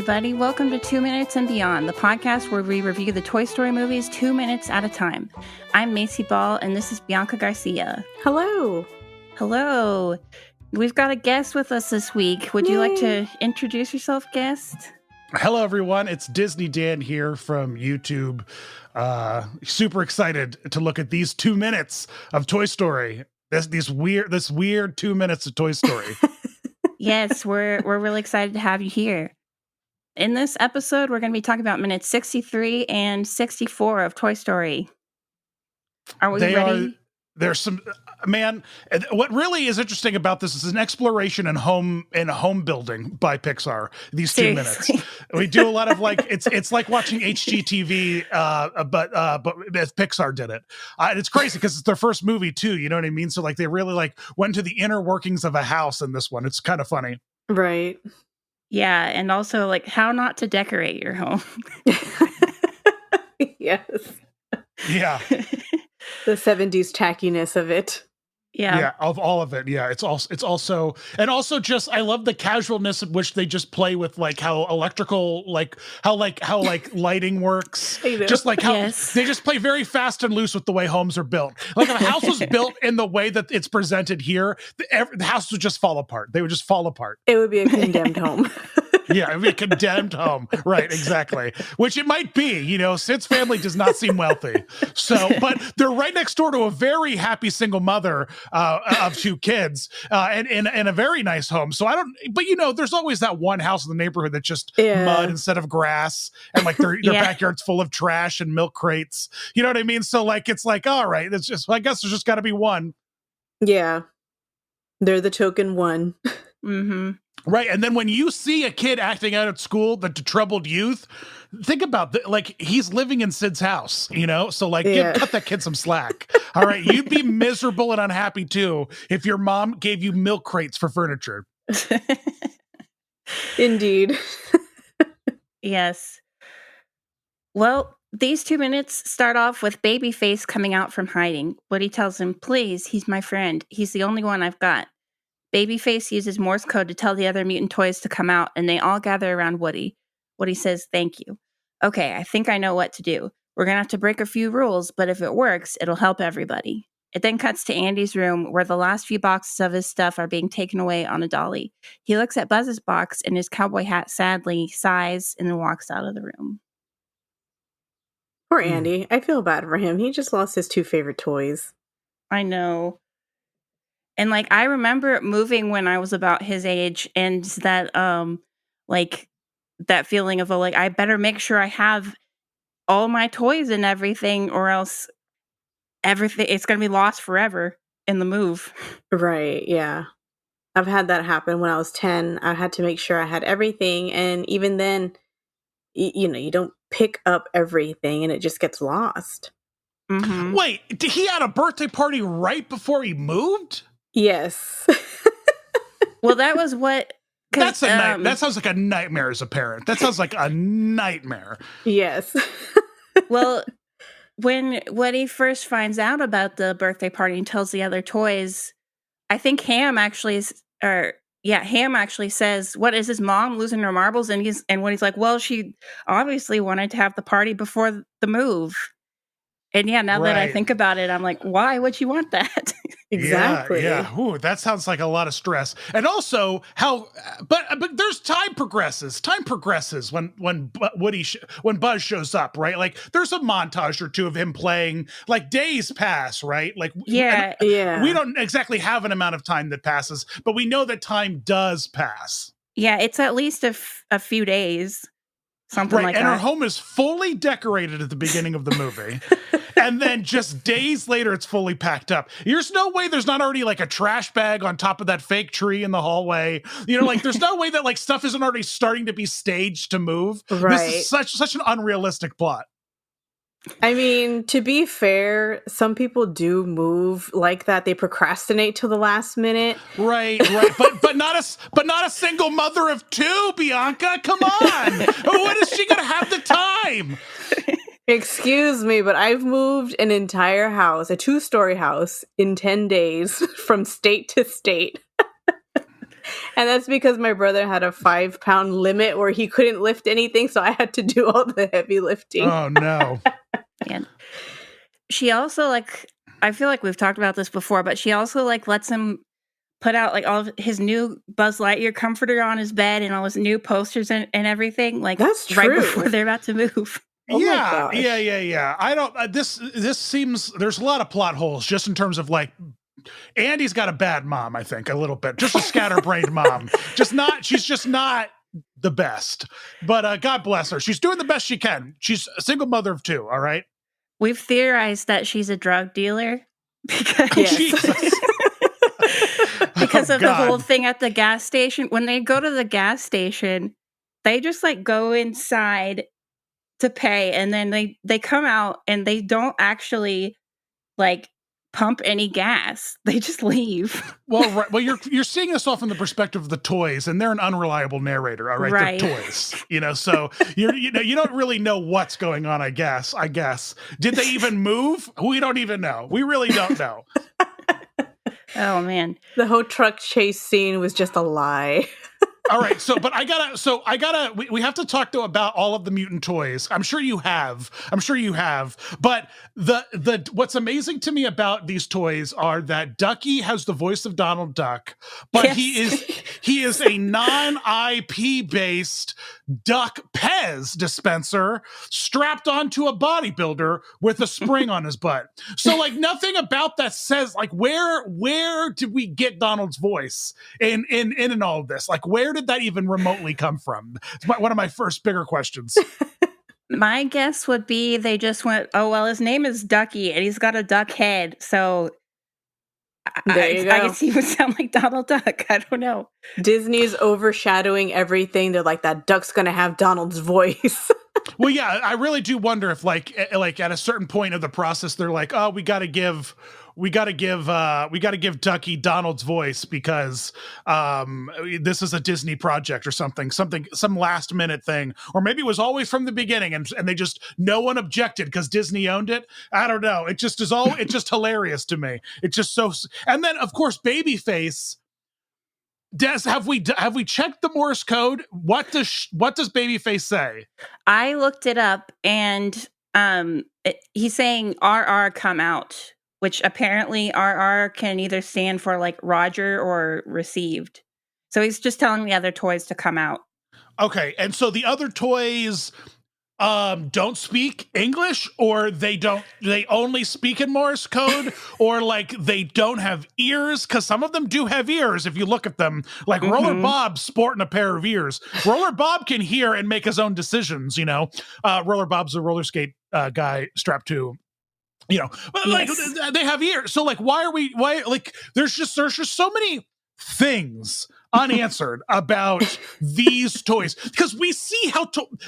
everybody. Welcome to 2 Minutes and Beyond, the podcast where we review the Toy Story movies 2 minutes at a time. I'm Macy Ball, and this is Bianca Garcia. Hello. Hello. We've got a guest with us this week. Would you like to introduce yourself, guest? Hello, everyone. It's Disney Dan here from YouTube. Super excited to look at these 2 minutes of Toy Story. This weird 2 minutes of Toy Story. Yes, we're really excited to have you here. In this episode, we're going to be talking about minutes 63 and 64 of Toy Story. Are we ready? There's some, man, what really is interesting about this is an exploration in home building by Pixar. These 2 minutes. We do a lot of it's like watching HGTV, but as Pixar did it. And it's crazy because it's their first movie too, you know what I mean? So they really went to the inner workings of a house in this one. It's kind of funny. Right. Yeah, and also how not to decorate your home. Yes. Yeah. The 70s tackiness of it. Yeah, of all of it. Yeah, it's also just I love the casualness in which they just play with how electrical how lighting works. Just how they just play very fast and loose with the way homes are built. Like if a house was built in the way that it's presented here, the house would just fall apart. They would just fall apart. It would be a condemned home. Yeah, it'd be a condemned home. Right, exactly. Which it might be, Sid's family does not seem wealthy. So, but they're right next door to a very happy single mother of 2 kids and in a very nice home. So there's always that one house in the neighborhood that's just mud instead of grass. And their backyard's full of trash and milk crates. You know what I mean? So it's all right, it's just, I guess there's just gotta be one. Yeah. They're the token one. Mm-hmm. Right, and then when you see a kid acting out at school, the troubled youth, think about he's living in Sid's house, So cut that kid some slack. All right, you'd be miserable and unhappy too if your mom gave you milk crates for furniture. Indeed. Yes. Well, these 2 minutes start off with Babyface coming out from hiding. Woody tells him, "Please, he's my friend. He's the only one I've got." Babyface uses Morse code to tell the other mutant toys to come out, and they all gather around Woody. Woody says, "Thank you. Okay, I think I know what to do. We're going to have to break a few rules, but if it works, it'll help everybody." It then cuts to Andy's room, where the last few boxes of his stuff are being taken away on a dolly. He looks at Buzz's box, and his cowboy hat sadly sighs and then walks out of the room. Poor Andy. I feel bad for him. He just lost his 2 favorite toys. I know. And I remember moving when I was about his age, and that that feeling of I better make sure I have all my toys and everything, or else everything it's gonna be lost forever in the move. Right, yeah. I've had that happen when I was 10. I had to make sure I had everything, and even then, you don't pick up everything and it just gets lost. Mm-hmm. Wait, he had a birthday party right before he moved? Yes. Well, that was what... That sounds like a nightmare as a parent. That sounds like a nightmare. Yes. Well, when he first finds out about the birthday party and tells the other toys, I think Ham actually says, "What is his mom losing her marbles?" And Woody's like, "Well, she obviously wanted to have the party before the move." And now that I think about it, I'm like, why would you want that? Exactly. Yeah. Ooh, that sounds like a lot of stress. And also but there's time progresses when Buzz shows up, right? There's a montage or 2 of him playing, days pass, right? Yeah. We don't exactly have an amount of time that passes, but we know that time does pass. Yeah, it's at least a few days. Something like that. And her home is fully decorated at the beginning of the movie. And then just days later, it's fully packed up. There's no way there's not already a trash bag on top of that fake tree in the hallway. There's no way that stuff isn't already starting to be staged to move. Right. This is such an unrealistic plot. I mean, to be fair, some people do move like that. They procrastinate till the last minute. Right. But not a single mother of 2, Bianca. Come on. When is she gonna have the time? Excuse me, but I've moved an entire house, a 2-story house, in 10 days from state to state. And that's because my brother had a 5-pound limit where he couldn't lift anything, so I had to do all the heavy lifting. Oh no. And she also, like, I feel like we've talked about this before, but she also, like, lets him put out, like, all of his new Buzz Lightyear comforter on his bed and all his new posters and everything, like, That's right true. before they're about to move. Oh my Yeah, gosh. yeah. I don't. This seems there's a lot of plot holes just in terms of like Andy's got a bad mom. I think a little bit, just a scatterbrained mom. She's just not the best. But God bless her. She's doing the best she can. She's a single mother of 2. All right. We've theorized that she's a drug dealer because Yes. Jesus. because Oh, of the whole God. thing at the gas station. When they go to the gas station, they just like go inside to pay, and then they come out and they don't actually like pump any gas. They just leave. Well, right. Well, you're seeing this all from the perspective of the toys, and they're an unreliable narrator. All right, Right. They're toys, so you don't really know what's going on. I guess. Did they even move? We don't even know. We really don't know. Oh man. The whole truck chase scene was just a lie. All right, we have to talk though about all of the mutant toys. I'm sure you have. But the what's amazing to me about these toys are that Ducky has the voice of Donald Duck, but Yes. he is a non-IP based Duck Pez dispenser strapped onto a bodybuilder with a spring on his butt. So like nothing about that says like where did we get Donald's voice in all of this? Like where did that even remotely come from? It's one of my first bigger questions. My guess would be they just went, oh well, his name is Ducky and he's got a duck head, so There you I go. guess he would sound like Donald Duck. I don't know. Disney's overshadowing everything. They're like, that duck's gonna have Donald's voice. Well, yeah, I really do wonder if like at a certain point of the process, they're like, oh, we got to give Ducky Donald's voice because this is a Disney project or some last minute thing, or maybe it was always from the beginning and they just no one objected because Disney owned it. I don't know. It's just hilarious to me. It's just so. And then of course, Babyface. Des, have we checked the Morse code? What does Babyface say? I looked it up, and he's saying "RR come out," which apparently RR can either stand for like Roger or received. So he's just telling the other toys to come out. Okay, and so the other toys don't speak English, or they only speak in Morse code, or like they don't have ears, because some of them do have ears if you look at them, like Roller Bob sporting a pair of ears. Roller Bob can hear and make his own decisions. Roller Bob's a roller skate guy strapped to but like they have ears, so like why there's just so many things unanswered about these toys, because we see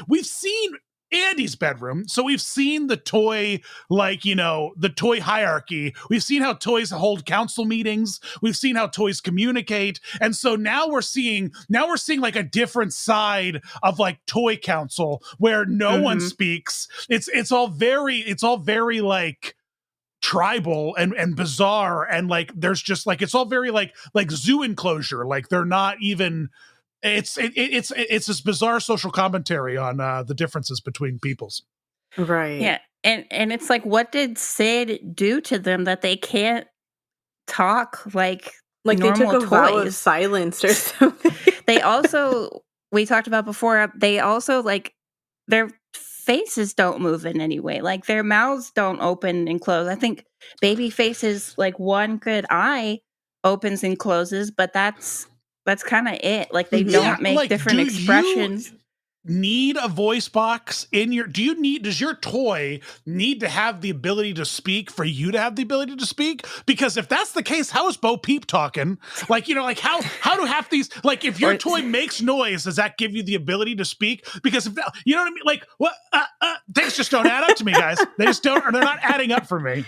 we've seen Andy's bedroom, so we've seen the toy, the toy hierarchy. We've seen how toys hold council meetings. We've seen how toys communicate, and so now we're seeing like a different side of like toy council where no one speaks. It's all very like tribal and bizarre, and like there's just like it's all very like zoo enclosure. Like they're not even. It's this bizarre social commentary on the differences between peoples. Right. Yeah, and it's like, what did Sid do to them that they can't talk like they normal took a vow of toys? silence or something. They also, we talked about before, they also like their faces don't move in any way. Like their mouths don't open and close. I think Babyface's like one good eye opens and closes, but that's kind of it. Like they don't make like, different expressions. Need a voice box in your does your toy need to have the ability to speak for you to have the ability to speak? Because if that's the case, how is Bo Peep talking? Like, like how do half these, like if your toy makes noise, does that give you the ability to speak? Because if that, you know what I mean? Like what things just don't add up to me, guys. They just don't, or they're not adding up for me.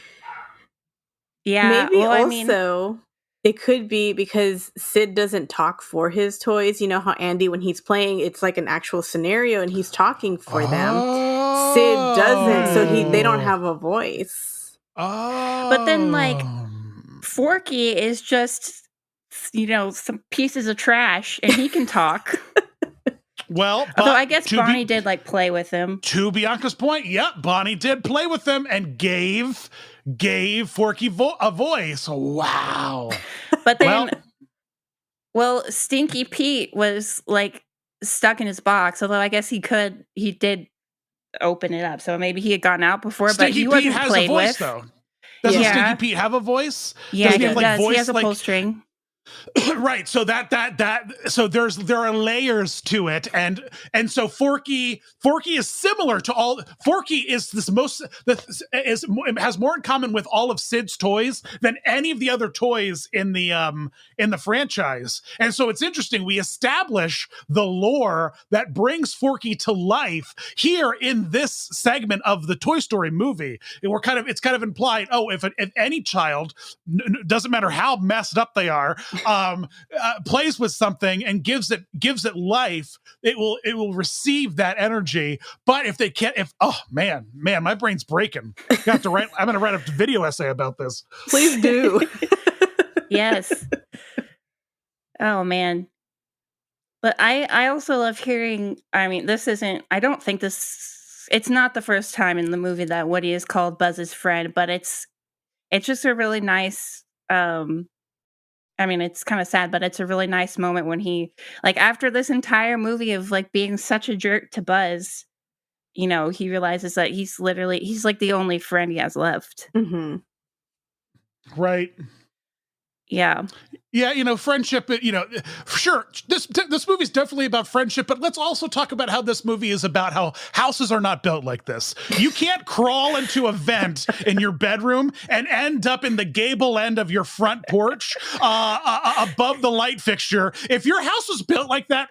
Yeah. Maybe also it could be because Sid doesn't talk for his toys. You know how Andy, when he's playing, it's like an actual scenario and he's talking for them. Sid doesn't, so they don't have a voice. Oh. But then like Forky is just some pieces of trash, and he can talk. Well, Although I guess Bonnie did play with him. To Bianca's point, yep, Bonnie did play with him and gave Forky a voice. Wow. But then, Stinky Pete was stuck in his box. Although I guess he did open it up, so maybe he had gone out before. Stinky but he Pete wasn't has played a voice with. though. Doesn't Stinky Pete have a voice? Yeah, Doesn't he have, does. voice, he has a pull string. Right, so so there are layers to it, and so Forky is similar to all. Forky is has more in common with all of Sid's toys than any of the other toys in the franchise. And so it's interesting, we establish the lore that brings Forky to life here in this segment of the Toy Story movie. And it's kind of implied, if any child, doesn't matter how messed up they are, plays with something and gives it life, it will receive that energy. But if they can't, man, my brain's breaking. I'm gonna write a video essay about this. Please do. Yes. Oh man. But I also love hearing, I don't think it's not the first time in the movie that Woody is called Buzz's friend, but it's just a really nice, it's kind of sad, but it's a really nice moment when he, after this entire movie of being such a jerk to Buzz, he realizes that he's the only friend he has left. Mm-hmm. Right. Yeah. Yeah, friendship, sure, this movie's definitely about friendship, but let's also talk about how this movie is about how houses are not built like this. You can't crawl into a vent in your bedroom and end up in the gable end of your front porch above the light fixture. If your house was built like that,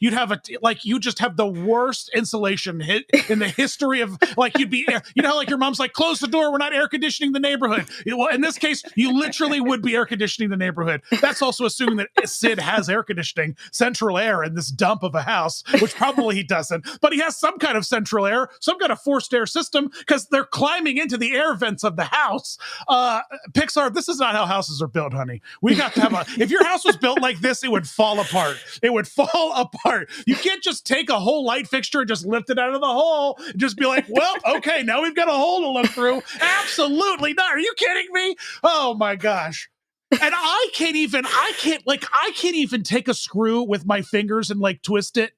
you'd have you just have the worst insulation hit in the history of, you'd be, your mom's close the door, we're not air conditioning the neighborhood. Well, in this case, you literally would be air conditioning the neighborhood. That's also assuming that Sid has air conditioning, central air in this dump of a house, which probably he doesn't. But he has some kind of central air, some kind of forced air system, because they're climbing into the air vents of the house. Pixar, this is not how houses are built, honey. We got to have if your house was built like this, it would fall apart. It would fall apart. You can't just take a whole light fixture and just lift it out of the hole and just be like, well, okay, now we've got a hole to look through. Absolutely not. Are you kidding me? Oh my gosh. And I can't even take a screw with my fingers and twist it,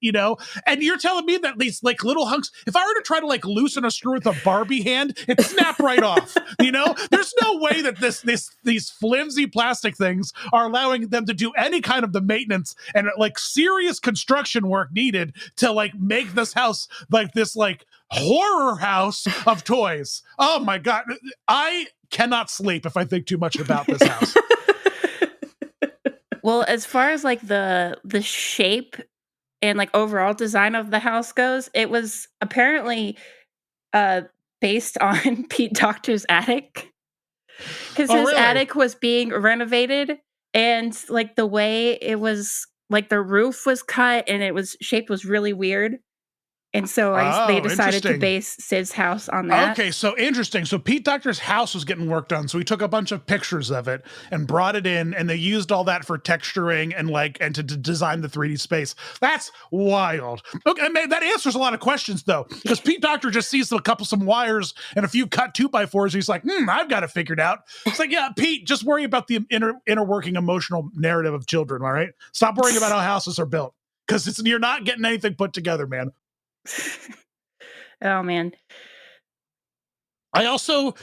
and you're telling me that these little hunks, if I were to try to loosen a screw with a Barbie hand, it'd snap right off. There's no way that these flimsy plastic things are allowing them to do any kind of the maintenance and serious construction work needed to make this house this horror house of toys. Oh my God. I cannot sleep if I think too much about this house. Well, as far as the shape and overall design of the house goes, it was apparently based on Pete Docter's attic, because his attic was being renovated, and the way it was, the roof was cut and shaped was really weird. And so they decided to base Sid's house on that. Okay, so interesting. So Pete Docter's house was getting work done. So he took a bunch of pictures of it and brought it in, and they used all that for texturing and to design the 3D space. That's wild. Okay, that answers a lot of questions though, because Pete Docter just sees some wires and a few cut 2x4s. He's like, I've got it figured out. It's yeah, Pete, just worry about the inner working emotional narrative of children. All right, stop worrying about how houses are built, because you're not getting anything put together, man. Oh man. I also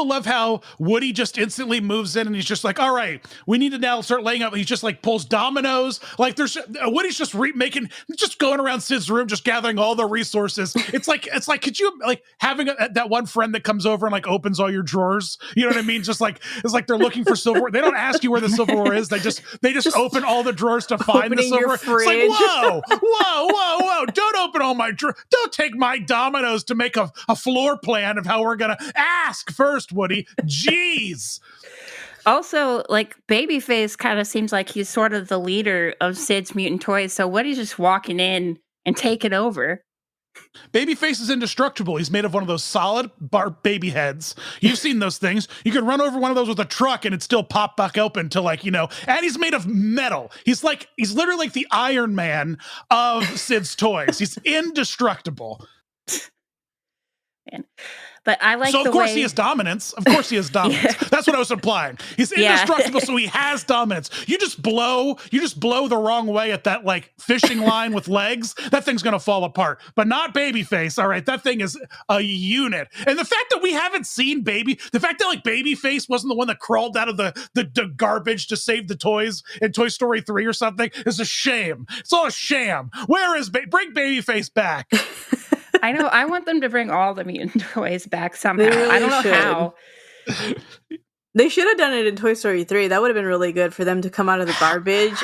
love how Woody just instantly moves in and he's just all right, we need to now start laying up. He's just pulls dominoes. Woody's just just going around Sid's room, just gathering all the resources. It's could you having that one friend that comes over and opens all your drawers? You know what I mean? Just it's they're looking for silverware. They don't ask you where the silverware is. They just open all the drawers to find the silverware. It's whoa! Don't open all my drawers. Don't take my dominoes to make a floor plan of how we're gonna ask first, Woody. Jeez. Also, Babyface kind of seems like he's sort of the leader of Sid's Mutant Toys, so Woody's just walking in and taking over. Babyface is indestructible. He's made of one of those solid baby heads. You've seen those things. You can run over one of those with a truck and it still pop back open to and he's made of metal. He's literally like the Iron Man of Sid's toys. He's indestructible. Man. But I like so of course he has dominance. Of course he has dominance. Yeah. That's what I was implying. He's indestructible, so he has dominance. You just blow the wrong way at that fishing line with legs. That thing's gonna fall apart. But not Babyface. All right, that thing is a unit. And the fact that we haven't seen the fact that Babyface wasn't the one that crawled out of the garbage to save the toys in Toy Story 3 or something is a shame. It's all a sham. Where is bring Babyface back? I know. I want them to bring all the mutant toys back somehow. Really I don't know how. They should have done it in Toy Story 3. That would have been really good for them to come out of the garbage.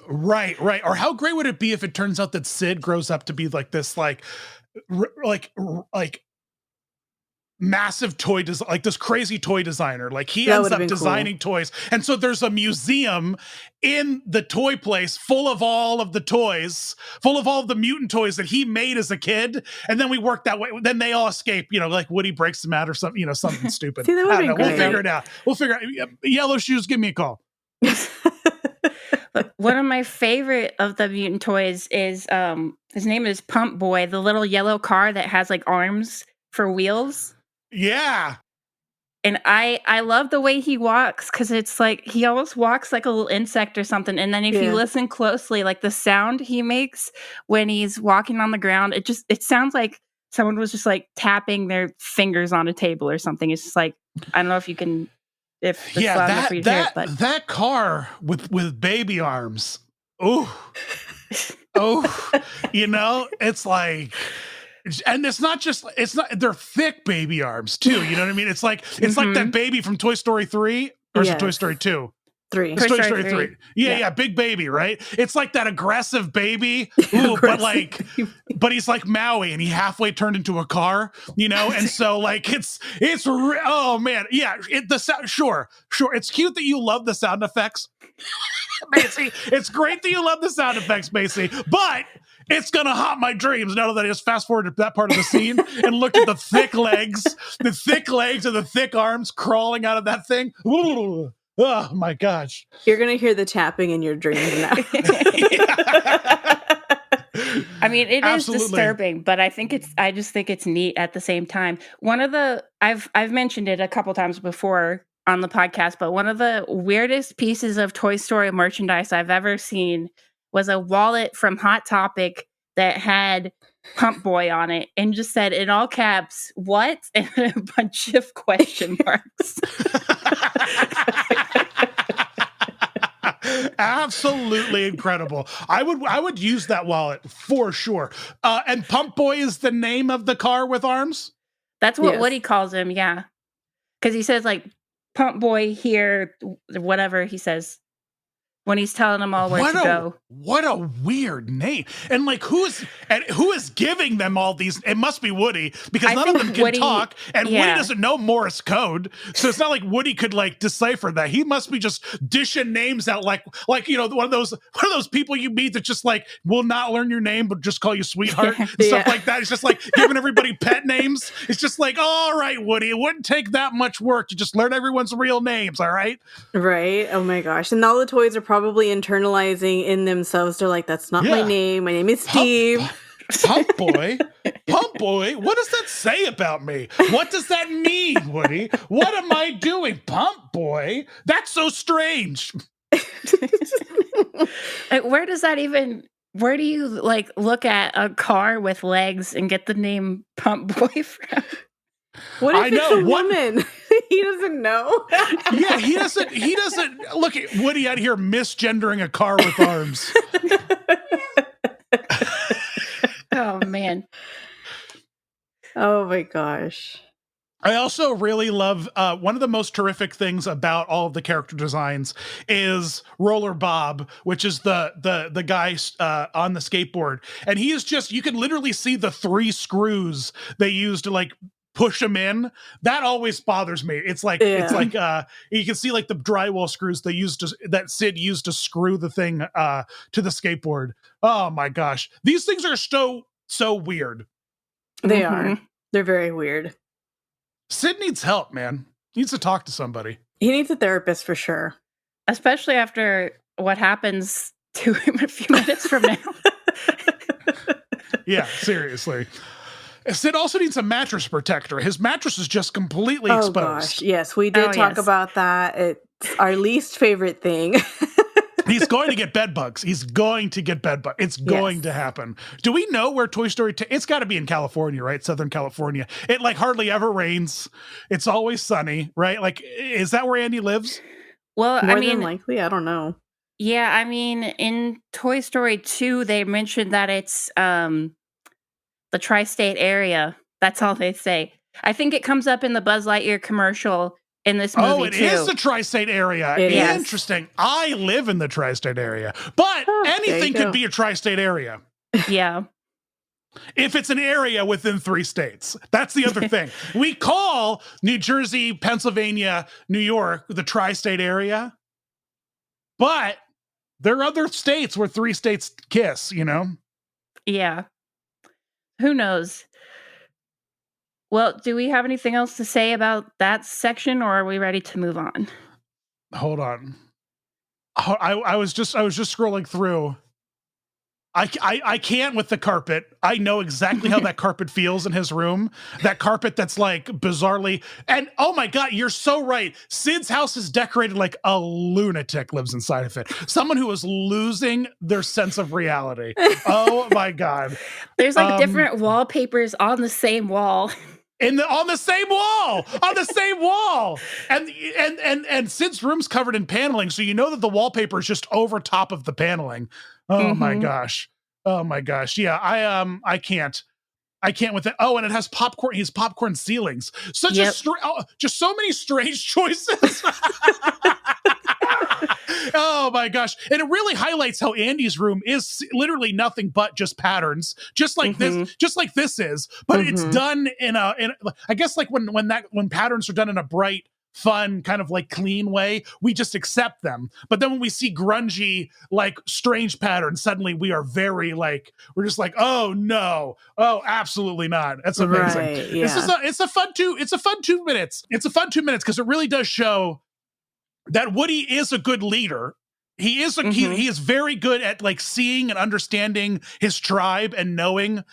Right. Or how great would it be if it turns out that Sid grows up to be this massive toy this crazy toy designer. He ends up designing toys, and so there's a museum in the toy place full of all of the toys, full of all of the mutant toys that he made as a kid, and then we work that way. Then they all escape, Woody breaks them out or something, something stupid. See, that would be We'll figure it out. Yellow Shoes, give me a call. But one of my favorite of the mutant toys is his name is Pump Boy, the little yellow car that has arms for wheels. Yeah. And I love the way he walks, because it's he almost walks like a little insect or something. And then if you listen closely, the sound he makes when he's walking on the ground, it sounds like someone was just tapping their fingers on a table or something. It's just I don't know if you can, if the loud enough for you to hear it, but that car with baby arms. Oh, it's and it's not they're thick baby arms too. You know what I mean? It's like that baby from Toy Story 3 or is it Toy Story 2? 3. It's Toy Story 3. Yeah, big baby, right? It's like that aggressive baby, but he's like Maui and he halfway turned into a car, and so oh man, yeah, sure. It's cute that you love the sound effects. Macy, it's great that you love the sound effects, Macy, but it's gonna haunt my dreams now that I just fast forward to that part of the scene and looked at the thick legs and the thick arms crawling out of that thing. Ooh, oh my gosh. You're gonna hear the tapping in your dreams now. I mean, it Absolutely. Is disturbing, but I just think it's neat at the same time. One of the I've mentioned it a couple times before on the podcast, but one of the weirdest pieces of Toy Story merchandise I've ever seen was a wallet from Hot Topic that had Pump Boy on it and just said in all caps, "What?" and a bunch of question marks. Absolutely incredible. I would use that wallet for sure. And Pump Boy is the name of the car with arms? That's what Woody calls him, yeah. Because he says Pump Boy here, whatever he says. When he's telling them all where to go. What a weird name. And who is giving them all these? It must be Woody, because none of them can talk, and Woody doesn't know Morse code. So it's not like Woody could decipher that. He must be just dishing names out one of those people you meet that just will not learn your name but just call you sweetheart and stuff like that. It's just giving everybody pet names. It's just all right, Woody, it wouldn't take that much work to just learn everyone's real names, all right? Right. Oh my gosh. And all the toys are probably internalizing in themselves. They're that's not my name. My name is Steve. Pump Boy? Pump Boy? What does that say about me? What does that mean, Woody? What am I doing? Pump Boy? That's so strange. Where do you look at a car with legs and get the name Pump Boy from? What if it's a woman? He doesn't know. Yeah, he doesn't look at Woody out here misgendering a car with arms. Oh man. Oh my gosh. I also really love one of the most terrific things about all of the character designs is Roller Bob, which is the guy on the skateboard, and he is just, you can literally see the 3 screws they use to push them in. That always bothers me. It's you can see the drywall screws that Sid used to screw the thing to the skateboard. Oh my gosh, these things are so so weird. They are. They're very weird. Sid needs help, man. He needs to talk to somebody. He needs a therapist for sure. Especially after what happens to him a few minutes from now. Yeah, seriously. Sid also needs a mattress protector. His mattress is just completely exposed. Gosh. Yes, we did talk about that. It's our least favorite thing. He's going to get bed bugs. He's going to get bed bugs. It's going to happen. Do we know where Toy Story... it's got to be in California, right? Southern California. It like hardly ever rains. It's always sunny, right? Like, is that where Andy lives? Well, More than likely. I don't know. Yeah, I mean, in Toy Story 2, they mentioned that it's the tri-state area. That's all they say. I think it comes up in the Buzz Lightyear commercial in this movie, Oh, it is the tri-state area. Interesting. I live in the tri-state area. But anything could be a tri-state area. Yeah. If it's an area within 3 states. That's the other thing. We call New Jersey, Pennsylvania, New York the tri-state area. But there are other states where 3 states kiss, you know? Yeah. Who knows? Well, do we have anything else to say about that section, or are we ready to move on? Hold on. I was just scrolling through. I can't with the carpet. I know exactly how that carpet feels in his room. That carpet that's like bizarrely, and oh my God, you're so right. Sid's house is decorated like a lunatic lives inside of it. Someone who is losing their sense of reality. Oh my God. There's like different wallpapers on the same wall. On the same wall. And Sid's room's covered in paneling, so you know that the wallpaper is just over top of the paneling. Oh my gosh. Yeah, I can't with that. Oh, and it has popcorn. He has popcorn ceilings. Just so many strange choices. Oh my gosh. And it really highlights how Andy's room is literally nothing but just patterns, just like this is, but it's done in I guess like when patterns are done in a bright, fun, kind of like clean way, we just accept them. But then when we see grungy, like strange patterns, suddenly we are very like, we're just like, oh no, oh, absolutely not. That's amazing. Right, yeah. It's a fun 2 minutes. It's a fun 2 minutes because it really does show that Woody is a good leader. He is he is very good at like seeing and understanding his tribe and knowing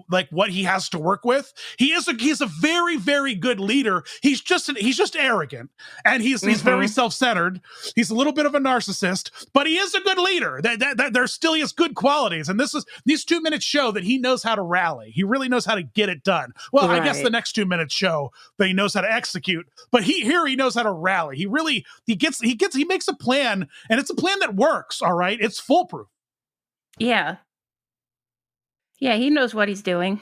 like what he has to work with. He's a very, very good leader. He's just arrogant, and he's very self-centered. He's a little bit of a narcissist, but he is a good leader. That there still he has good qualities, and these 2 minutes show that he knows how to rally. He really knows how to get it done. Well, I guess the next 2 minutes show that he knows how to execute, but he knows how to rally. He makes a plan, and it's a plan that works, all right? It's foolproof. Yeah. Yeah, he knows what he's doing.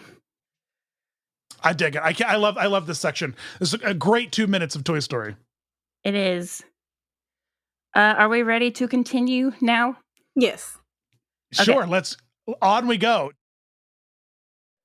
I dig it. I love this section. This is a great 2 minutes of Toy Story. It is. Are we ready to continue now? Yes. Sure, let's on we go.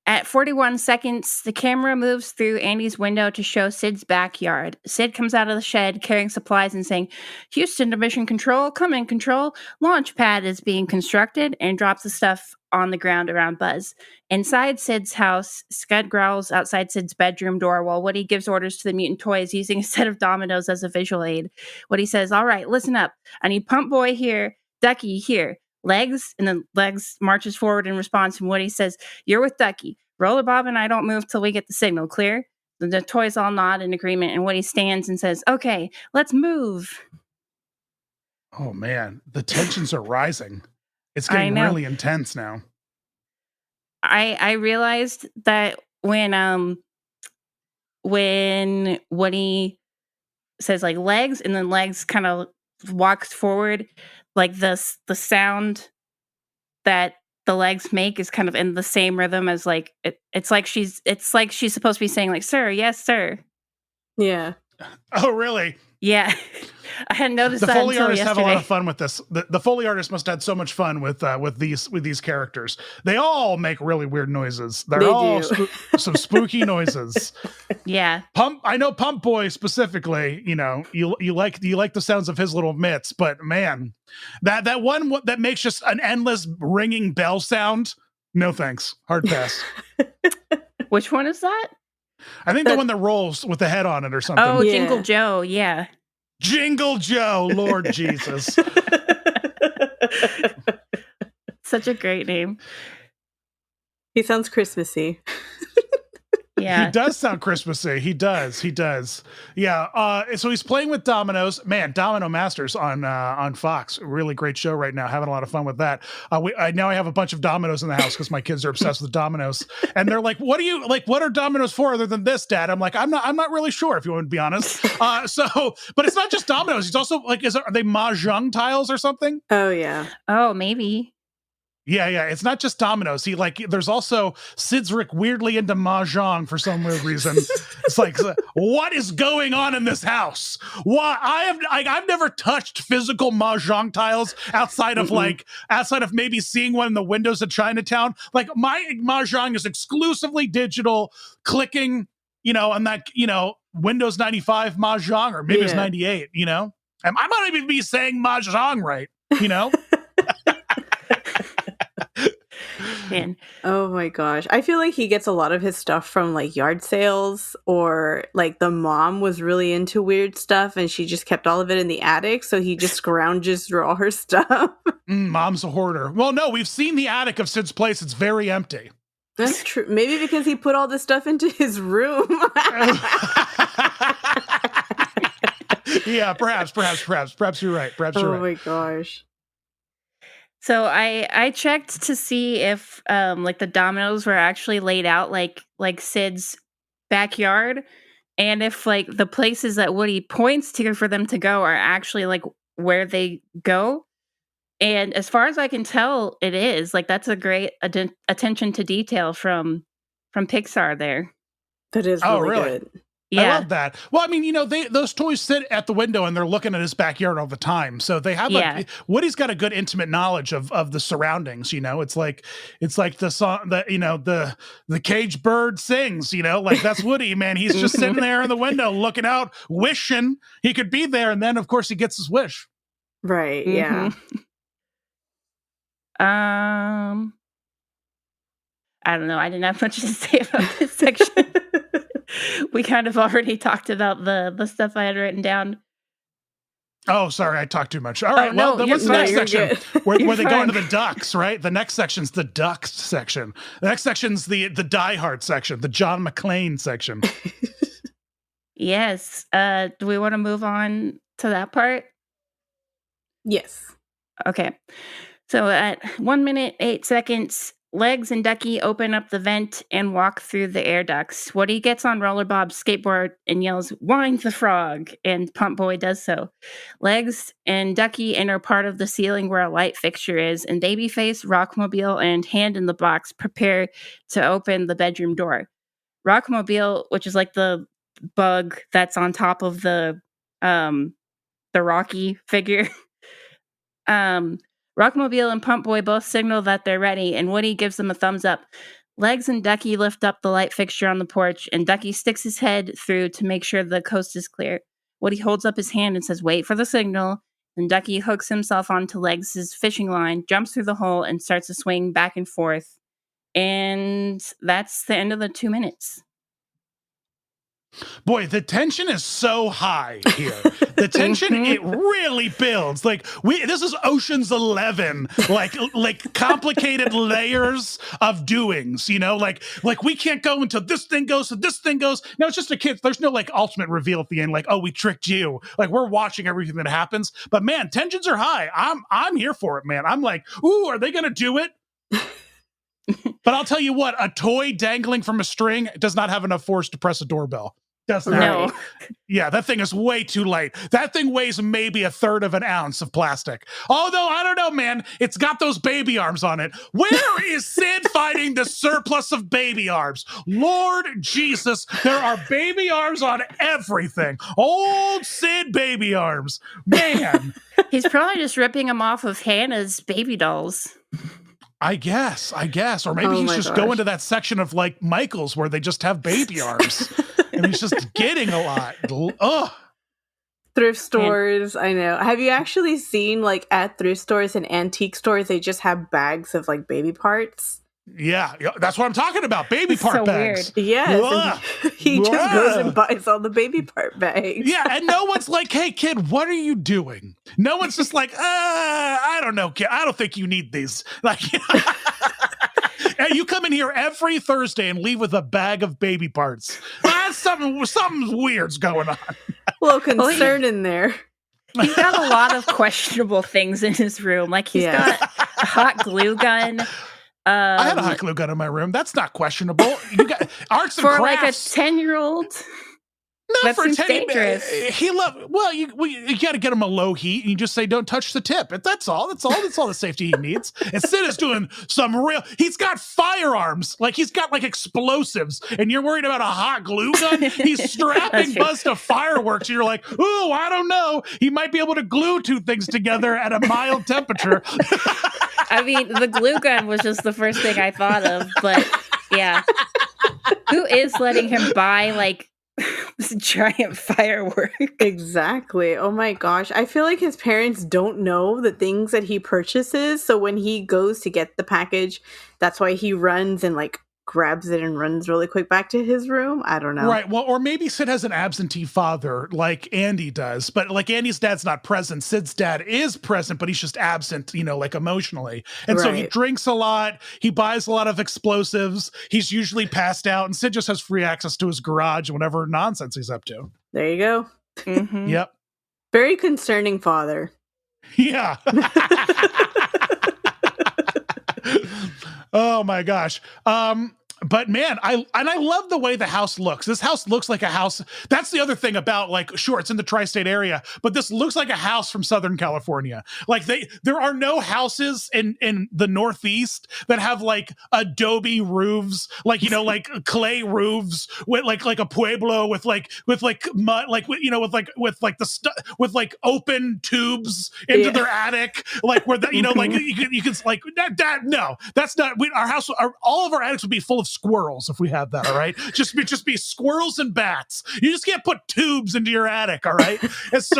At 41 seconds, the camera moves through Andy's window to show Sid's backyard. Sid comes out of the shed carrying supplies and saying, "Houston to Mission Control, come in, Control. Launch pad is being constructed," and drops the stuff on the ground around Buzz. Inside Sid's house, Scud growls outside Sid's bedroom door while Woody gives orders to the mutant toys using a set of dominoes as a visual aid. Woody says, "All right, listen up. I need Pump Boy here, Ducky here. Legs," and then Legs marches forward in response, and Woody says, "You're with Ducky. Roller Bob and I don't move till we get the signal. Clear?" The toys all nod in agreement, and Woody stands and says, "Okay, let's move." Oh man, the tensions are rising. It's getting really intense now. I realized that when Woody says like legs, and then Legs kind of walks forward, like the sound that the legs make is kind of in the same rhythm as like it's like she's supposed to be saying like, "Sir, yes, sir." Yeah. Oh, really? Yeah. I hadn't noticed the that Foley until artists yesterday. have a lot of fun with this. The Foley artists must have had so much fun with these characters. They all make really weird noises. They're all some spooky noises. Yeah. I know Pump Boy specifically, you know, you like the sounds of his little mitts, but man, that one that makes just an endless ringing bell sound. No thanks. Hard pass. Which one is that? I think the one that rolls with the head on it or something. Oh, Yeah. Jingle Joe, yeah. Jingle Joe, Lord Jesus. Such a great name. He sounds Christmassy. Yeah. He does sound Christmassy. He does. Yeah. So he's playing with dominoes. Man, Domino Masters on Fox. Really great show right now. Having a lot of fun with that. Now I have a bunch of dominoes in the house because my kids are obsessed with dominoes. And they're like, what are dominoes for other than this, Dad? I'm like, I'm not really sure, if you want to be honest. But it's not just dominoes. He's also like, are they mahjong tiles or something? Oh, yeah. Oh, maybe. Yeah. It's not just dominoes. There's also Sid's Rick weirdly into mahjong for some weird reason. It's like, what is going on in this house? Why I've never touched physical mahjong tiles outside of maybe seeing one in the windows of Chinatown. Like my mahjong is exclusively digital, clicking, on that, Windows 95 mahjong, or maybe it's 98. And I might even be saying mahjong right. Man. Oh my gosh. I feel like he gets a lot of his stuff from like yard sales, or like the mom was really into weird stuff and she just kept all of it in the attic. So he just scrounges through all her stuff. Mom's a hoarder. Well, no, we've seen the attic of Sid's place. It's very empty. That's true. Maybe because he put all this stuff into his room. Yeah, perhaps you're right. Oh my gosh. So I checked to see if like the dominoes were actually laid out like Sid's backyard, and if like the places that Woody points to for them to go are actually like where they go. And as far as I can tell, it is. Like that's a great attention to detail from Pixar there. That is really good. Yeah. I love that. Well, I mean, those toys sit at the window and they're looking at his backyard all the time. So they have Woody's got a good intimate knowledge of the surroundings, It's like the song that, the caged bird sings, like that's Woody, man. He's just sitting there in the window looking out, wishing he could be there, and then of course he gets his wish. Right, yeah. I don't know. I didn't have much to say about this section. We kind of already talked about the stuff I had written down. Oh, sorry, I talked too much. All right, no, then what's the next section? Where they go into the ducks, right? The next section's the ducks section. The next section's the Die Hard section, the John McClane section. Yes. Do we want to move on to that part? Yes. Okay. So at 1 minute, 8 seconds, Legs and Ducky open up the vent and walk through the air ducts. Woody gets on Rollerbob's skateboard and yells, "Wind the frog!" and Pump Boy does so. Legs and Ducky enter part of the ceiling where a light fixture is, and Babyface, Rockmobile, and Hand in the Box prepare to open the bedroom door. Rockmobile, which is like the bug that's on top of the Rocky figure, Rockmobile and Pump Boy both signal that they're ready, and Woody gives them a thumbs up. Legs and Ducky lift up the light fixture on the porch, and Ducky sticks his head through to make sure the coast is clear. Woody holds up his hand and says, "Wait for the signal." And Ducky hooks himself onto Legs' fishing line, jumps through the hole, and starts to swing back and forth. And that's the end of the 2 minutes. Boy, the tension is so high here. The tension, it really builds. Like this is Ocean's 11, like complicated layers of doings, like we can't go until this thing goes, so this thing goes. No, it's just a kid. There's no like ultimate reveal at the end, like, oh, we tricked you. Like we're watching everything that happens. But man, tensions are high. I'm here for it, man. I'm like, ooh, are they gonna do it? But I'll tell you what, a toy dangling from a string does not have enough force to press a doorbell. Does not. No. Yeah, that thing is way too light. That thing weighs maybe 1/3 of an ounce of plastic. Although, I don't know, man. It's got those baby arms on it. Where is Sid finding the surplus of baby arms? Lord Jesus, there are baby arms on everything. Old Sid baby arms. Man. He's probably just ripping them off of Hannah's baby dolls. I guess. Or maybe he's just going to that section of like Michael's where they just have baby arms. And he's just getting a lot. Ugh. Thrift stores, I know. Have you actually seen like at thrift stores and antique stores, they just have bags of like baby parts? Yeah, that's what I'm talking about. Baby part so bags. weird. Yes, and he just goes and Ugh. buys all the baby part bags. Yeah, and no one's like, "Hey, kid, what are you doing?" No one's just like, I don't know, kid. I don't think you need these." Like, and you come in here every Thursday and leave with a bag of baby parts. That's something weird's going on. A little concern in there. He's got a lot of questionable things in his room. Like he's got a hot glue gun. I had a hot glue gun in my room. That's not questionable. You got arts and for crafts. like a 10-year-old. That seems dangerous. You got to get him a low heat, and you just say, "Don't touch the tip." That's all. That's all the safety he needs. And Sid is doing some real. He's got firearms, like he's got like explosives, and you're worried about a hot glue gun. He's strapping Buzz to fireworks, and you're like, "Oh, I don't know. He might be able to glue two things together at a mild temperature." I mean, the glue gun was just the first thing I thought of, but yeah, who is letting him buy like this giant firework? Exactly. Oh my gosh. I feel like his parents don't know the things that he purchases. So when he goes to get the package, that's why he runs and like grabs it and runs really quick back to his room. I don't know. Right. Well, or maybe Sid has an absentee father like Andy does, but like Andy's dad's not present. Sid's dad is present, but he's just absent, like emotionally. And so he drinks a lot. He buys a lot of explosives. He's usually passed out, and Sid just has free access to his garage and whatever nonsense he's up to. There you go. Mm-hmm. Yep. Very concerning father. Yeah. Oh my gosh. But man, I love the way the house looks. This house looks like a house. That's the other thing about, like, sure, it's in the tri-state area, but this looks like a house from Southern California. Like there are no houses in the Northeast that have like adobe roofs, like, like clay roofs with like a pueblo with mud, with open tubes into their attic, like where like you can like that. No, that's not. Our house, all of our attics would be full of squirrels if we had that. All right, just be squirrels and bats. You just can't put tubes into your attic. All right, it's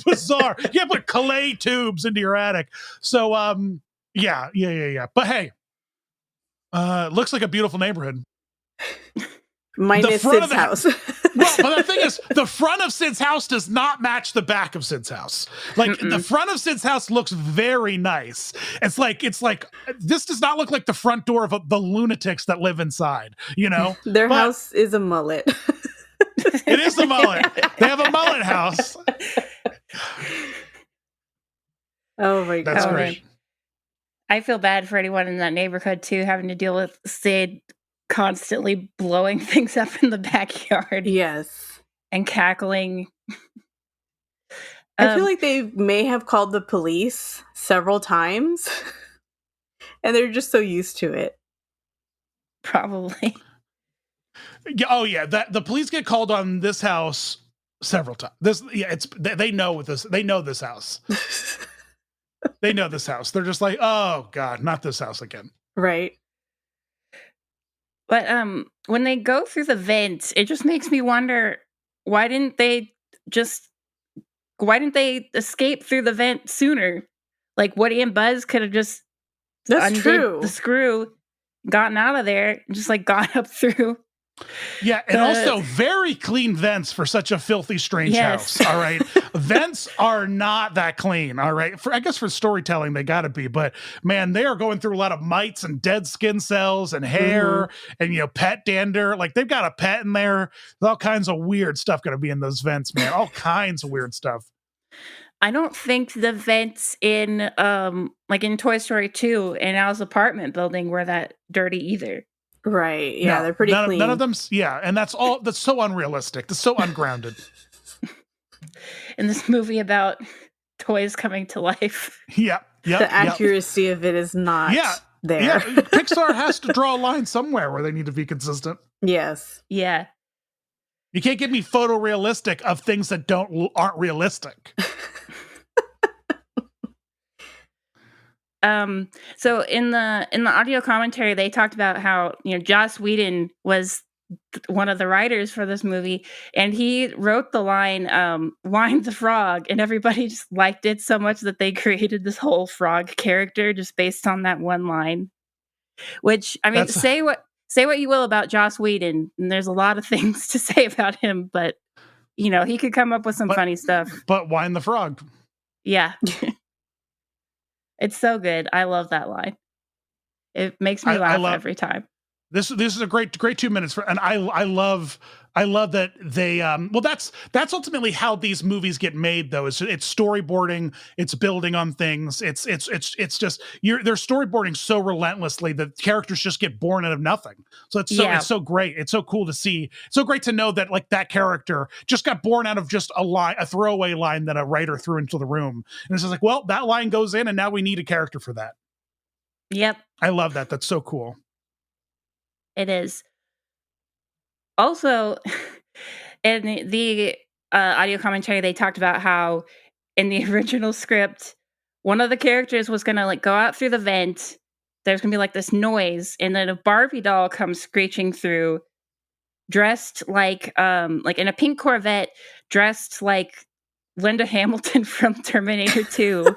bizarre. You can't put clay tubes into your attic. So yeah. But hey, looks like a beautiful neighborhood. Minus Sid's house. Well, but the thing is, the front of Sid's house does not match the back of Sid's house. Like the front of Sid's house looks very nice. It's like this does not look like the front door of the lunatics that live inside. Their house is a mullet. It is a mullet. They have a mullet house. Oh my god, that's great. I feel bad for anyone in that neighborhood too, having to deal with Sid constantly blowing things up in the backyard. Yes. And cackling. I feel like they may have called the police several times and they're just so used to it. Probably. Oh yeah, the police get called on this house several times. They know this. They know this house. They know this house. They're just like, oh god, not this house again. Right. But when they go through the vents, it just makes me wonder, why didn't they escape through the vent sooner? Like Woody and Buzz could have just undid the screw, gotten out of there, and just like gone up through. Yeah, and also very clean vents for such a filthy, strange house. All right, vents are not that clean. All right, I guess for storytelling they got to be, but man, they are going through a lot of mites and dead skin cells and hair and pet dander. Like they've got a pet in there. There's all kinds of weird stuff going to be in those vents, man. All kinds of weird stuff. I don't think the vents in like in Toy Story 2 in Al's apartment building were that dirty either. Right. Yeah, no, they're pretty clean. None of them. Yeah, and that's so unrealistic. That's so ungrounded. In this movie about toys coming to life. Yeah. The accuracy of it is not there. Yeah, Pixar has to draw a line somewhere where they need to be consistent. Yes. Yeah. You can't give me photorealistic of things that aren't realistic. So in the audio commentary, they talked about how, Joss Whedon was one of the writers for this movie, and he wrote the line, "Wind the frog," and everybody just liked it so much that they created this whole frog character just based on that one line. Which, I mean, That's say what you will about Joss Whedon, and there's a lot of things to say about him, but he could come up with some funny stuff. but Wine the Frog. Yeah. It's so good. I love that line. It makes me laugh every time. This is a great 2 minutes and I love that they that's ultimately how these movies get made though. It's storyboarding, it's building on things. It's just they're storyboarding so relentlessly that characters just get born out of nothing. So it's so great. It's so cool to see. It's so great to know that like that character just got born out of just a throwaway line that a writer threw into the room. And it's just like, well, that line goes in and now we need a character for that. Yep. I love that. That's so cool. It is. Also, in the audio commentary, they talked about how in the original script, one of the characters was going to like go out through the vent. There's going to be like this noise, and then a Barbie doll comes screeching through, dressed like in a pink Corvette, dressed like Linda Hamilton from Terminator 2.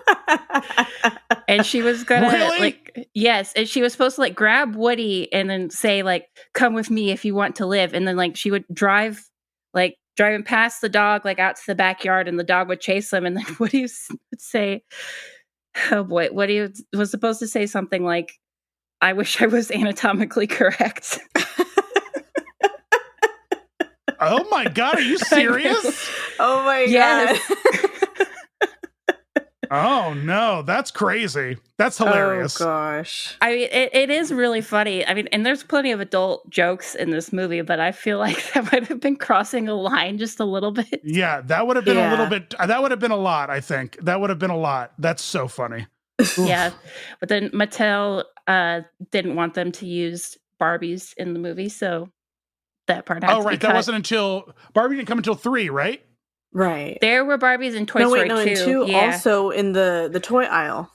And she was gonna yes, and she was supposed to like grab Woody and then say like, "Come with me if you want to live." And then like she would driving past the dog like out to the backyard, and the dog would chase them. And then Woody would say, "Oh boy," Woody was supposed to say something like, "I wish I was anatomically correct." Oh my God, are you serious? Oh my yes. God. Oh no, that's crazy. That's hilarious. Oh gosh. I mean, it is really funny. I mean, and there's plenty of adult jokes in this movie, but I feel like that might have been crossing a line just a little bit. Yeah, that would have been a little bit, that would have been a lot, I think. That would have been a lot. That's so funny. Yeah. But then Mattel didn't want them to use Barbies in the movie, so that part had to be cut. That wasn't until, Barbie didn't come until 3, right? Right. There were Barbies in Toy Story 2. In 2 yeah. Also in the toy aisle.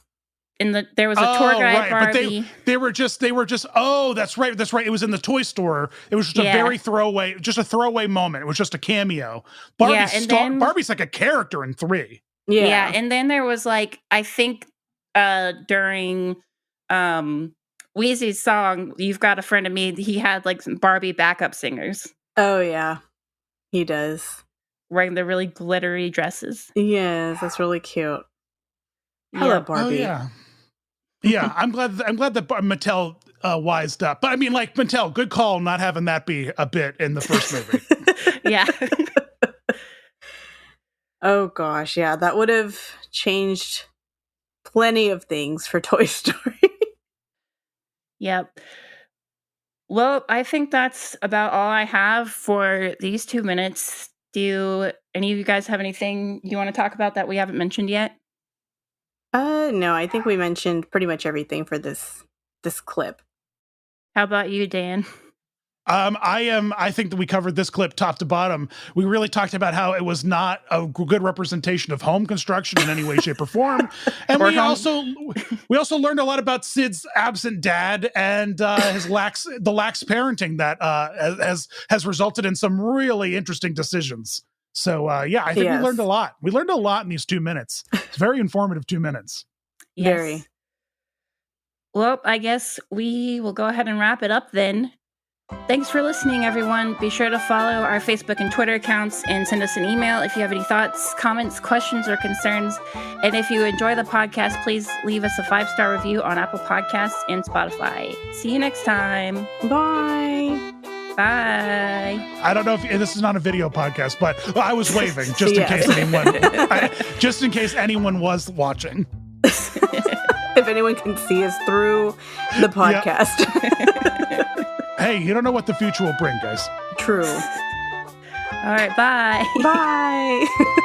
There was a tour guide Barbie. But they were just oh, that's right. It was in the toy store. It was just a very throwaway moment. It was just a cameo. Barbie's like a character in 3. Yeah, and then there was like, I think during Wheezy's song, "You've Got a Friend of Me," he had like some Barbie backup singers. Oh yeah. He does. Wearing the really glittery dresses. Yes, that's really cute. I love Barbie. Oh, yeah. I'm glad that Mattel wised up. But I mean, like, Mattel, good call not having that be a bit in the first movie. Yeah. Oh gosh, yeah, that would have changed plenty of things for Toy Story. Yep. Well, I think that's about all I have for these 2 minutes. Do any of you guys have anything you want to talk about that we haven't mentioned yet? No, I think we mentioned pretty much everything for this clip. How about you, Dan? I think that we covered this clip top to bottom. We really talked about how it was not a good representation of home construction in any way, shape, or form. And we also learned a lot about Sid's absent dad and his lax parenting that has resulted in some really interesting decisions. So I think we learned a lot. We learned a lot in these 2 minutes. It's very informative 2 minutes. Yes. Very. Well, I guess we will go ahead and wrap it up then. Thanks for listening, everyone. Be sure to follow our Facebook and Twitter accounts and send us an email if you have any thoughts, comments, questions, or concerns. And if you enjoy the podcast, please leave us a 5-star review on Apple Podcasts and Spotify. See you next time. Bye. Bye. I don't know if this is not a video podcast, but I was waving just in case anyone was watching. If anyone can see us through the podcast. Hey, you don't know what the future will bring, guys. True. All right, bye. Bye.